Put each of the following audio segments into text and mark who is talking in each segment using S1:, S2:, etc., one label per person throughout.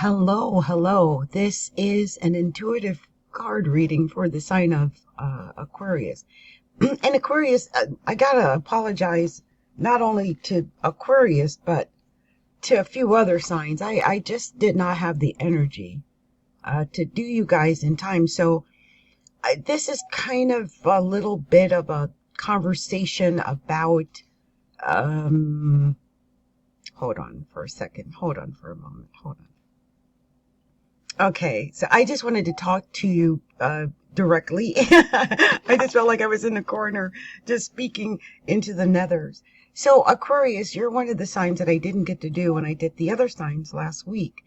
S1: Hello, hello. This is an intuitive card reading for the sign of Aquarius. And Aquarius, I gotta apologize not only to Aquarius, but to a few other signs. I just did not have the energy to do you guys in time. So this is kind of a little bit of a conversation about, hold on for a second. Hold on for a moment. Hold on. Okay, so I just wanted to talk to you directly. I just felt like I was in the corner just speaking into the nethers. So Aquarius, you're one of the signs that I didn't get to do when I did the other signs last week.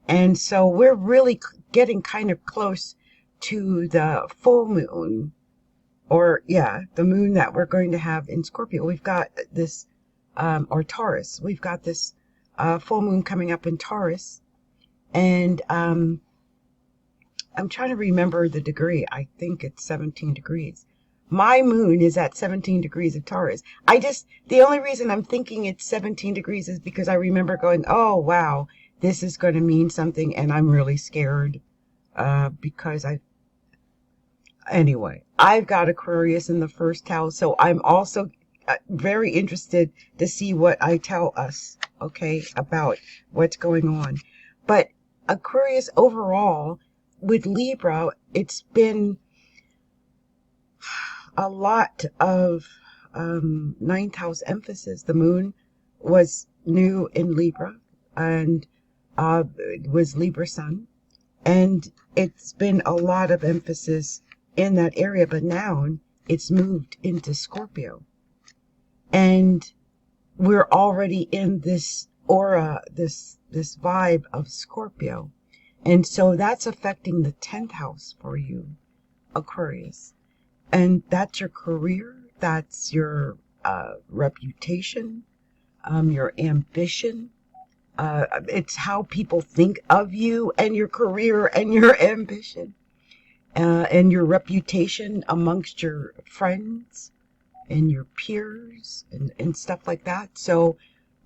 S1: And so we're really getting kind of close to the full moon, or the moon that we're going to have in Scorpio. We've got this, or Taurus. We've got this full moon coming up in Taurus. And I'm trying to remember the degree. I think it's 17 degrees. My moon is at 17 degrees of Taurus. The only reason I'm thinking it's 17 degrees is because I remember going, oh, wow, this is going to mean something. And I'm really scared because anyway, I've got Aquarius in the first house. So I'm also very interested to see what I tell us, okay, about what's going on. But Aquarius overall, with Libra, it's been a lot of ninth house emphasis. The moon was new in Libra and it was Libra sun. And it's been a lot of emphasis in that area, but now it's moved into Scorpio. And we're already in this aura, this vibe of Scorpio. And so that's affecting the 10th house for you, Aquarius. And that's your career, that's your reputation, your ambition. It's how people think of you and your career and your ambition, and your reputation amongst your friends and your peers and stuff like that. So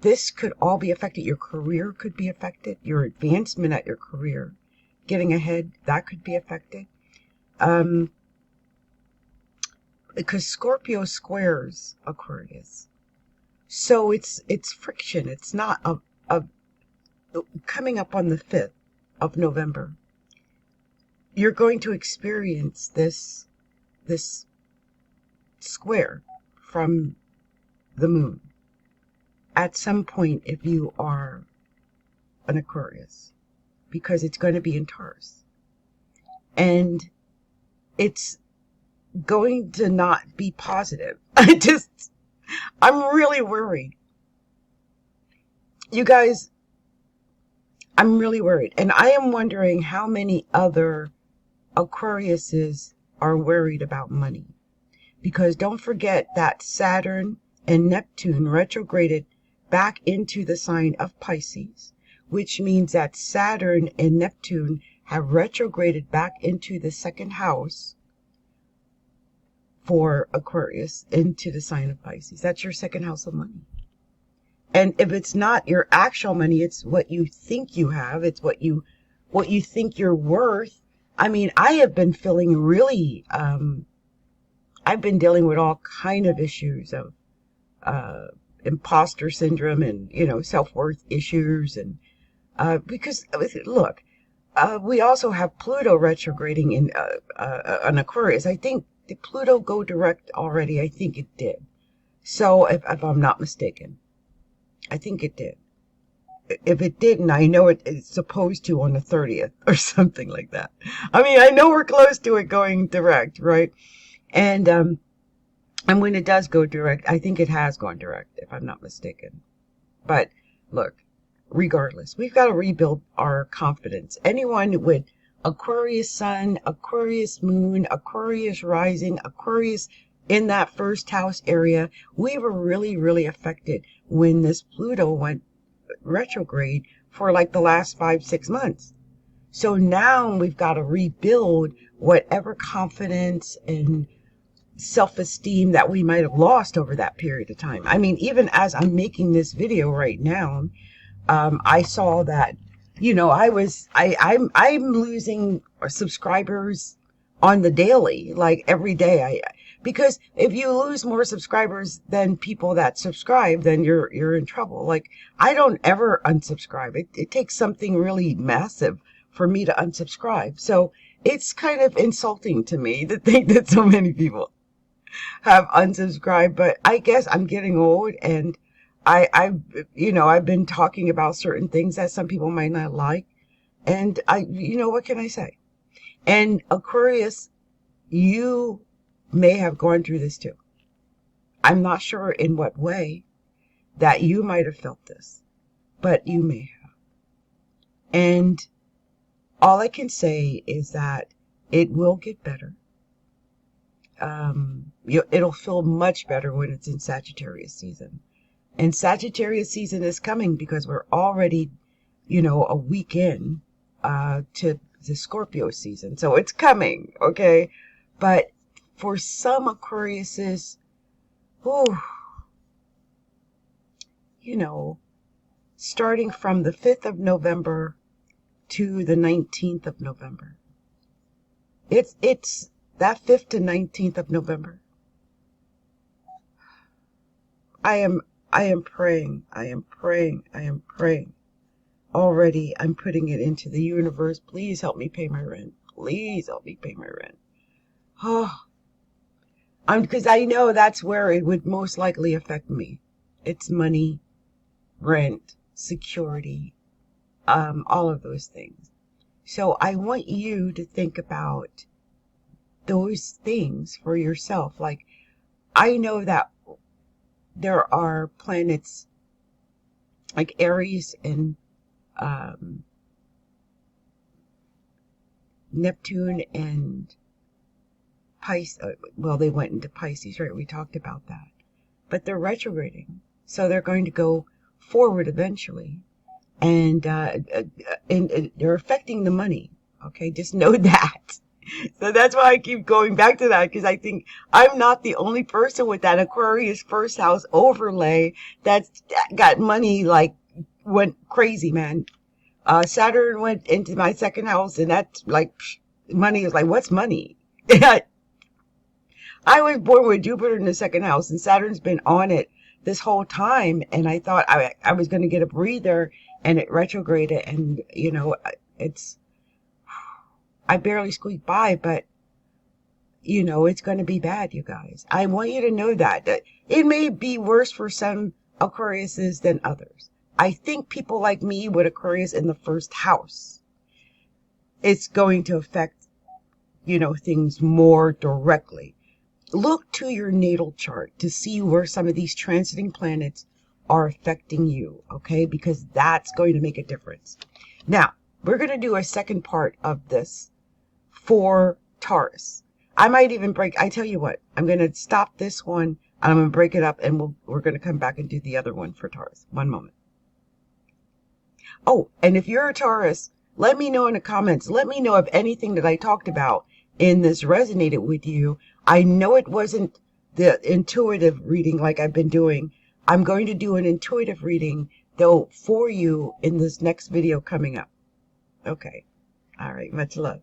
S1: this could all be affected. Your career could be affected. Your advancement at your career, getting ahead, that could be affected. Because Scorpio squares Aquarius. So it's friction. It's not coming up on the 5th of November. You're going to experience this square from the moon at some point if you are an Aquarius, because it's going to be in Taurus. And it's going to not be positive. I'm really worried. You guys, I'm really worried. And I am wondering how many other Aquariuses are worried about money. Because don't forget that Saturn and Neptune retrograded back into the sign of Pisces, which means that Saturn and Neptune have retrograded back into the second house for Aquarius, into the sign of Pisces. That's your second house of money. And if it's not your actual money, it's what you think you have. It's what you think you're worth. I mean, I have been feeling really, I've been dealing with all kind of issues of imposter syndrome and, self-worth issues. And because, look, we also have Pluto retrograding in an Aquarius. I think, did Pluto go direct already? I think it did. So if I'm not mistaken, I think it did. If it didn't, I know it's supposed to on the 30th or something like that. I mean, I know we're close to it going direct, right? And when it does go direct, I think it has gone direct, if I'm not mistaken. But look, regardless, we've got to rebuild our confidence. Anyone with Aquarius sun, Aquarius moon, Aquarius rising, Aquarius in that first house area, we were really, really affected when this Pluto went retrograde for like the last 5-6 months. So now we've got to rebuild whatever confidence and self-esteem that we might have lost over that period of time. I mean, even as I'm making this video right now, I saw that I'm losing subscribers on the daily, like every day. Because if you lose more subscribers than people that subscribe, then you're in trouble. Like, I don't ever unsubscribe. It takes something really massive for me to unsubscribe. So it's kind of insulting to me to think that so many people have unsubscribed, but I guess I'm getting old, and I've been talking about certain things that some people might not like, and what can I say? And Aquarius, you may have gone through this too. I'm not sure in what way that you might have felt this, but you may have. And all I can say is that it will get better. It'll feel much better when it's in Sagittarius season. And Sagittarius season is coming because we're already, a week in to the Scorpio season. So it's coming, okay? But for some Aquariuses, starting from the 5th of November to the 19th of November. It's that 5th to 19th of November. I am praying. I am praying. Already, I'm putting it into the universe. Please help me pay my rent. Please help me pay my rent. Oh, because I know that's where it would most likely affect me. It's money, rent, security, all of those things. So I want you to think about those things for yourself. Like, I know that there are planets like Aries and Neptune and Pisces. Well, they went into Pisces, right? We talked about that. But they're retrograding. So they're going to go forward eventually. And they're affecting the money. Okay, just know that. So that's why I keep going back to that, because I think I'm not the only person with that Aquarius first house overlay that's got money, like, went crazy, man. Saturn went into my second house, and that's like, money is like, what's money? I was born with Jupiter in the second house, and Saturn's been on it this whole time, and I thought I was going to get a breather, and it retrograded, and I barely squeaked by, but it's going to be bad, you guys. I want you to know that it may be worse for some Aquariuses than others. I think people like me with Aquarius in the first house, it's going to affect, things more directly. Look to your natal chart to see where some of these transiting planets are affecting you, okay? Because that's going to make a difference. Now, we're going to do a second part of this for Taurus. I might even I tell you what, I'm going to stop this one, and I'm going to break it up, and we're going to come back and do the other one for Taurus. One moment. Oh, and if you're a Taurus, let me know in the comments. Let me know if anything that I talked about in this resonated with you. I know it wasn't the intuitive reading like I've been doing. I'm going to do an intuitive reading, though, for you in this next video coming up. Okay. All right. Much love.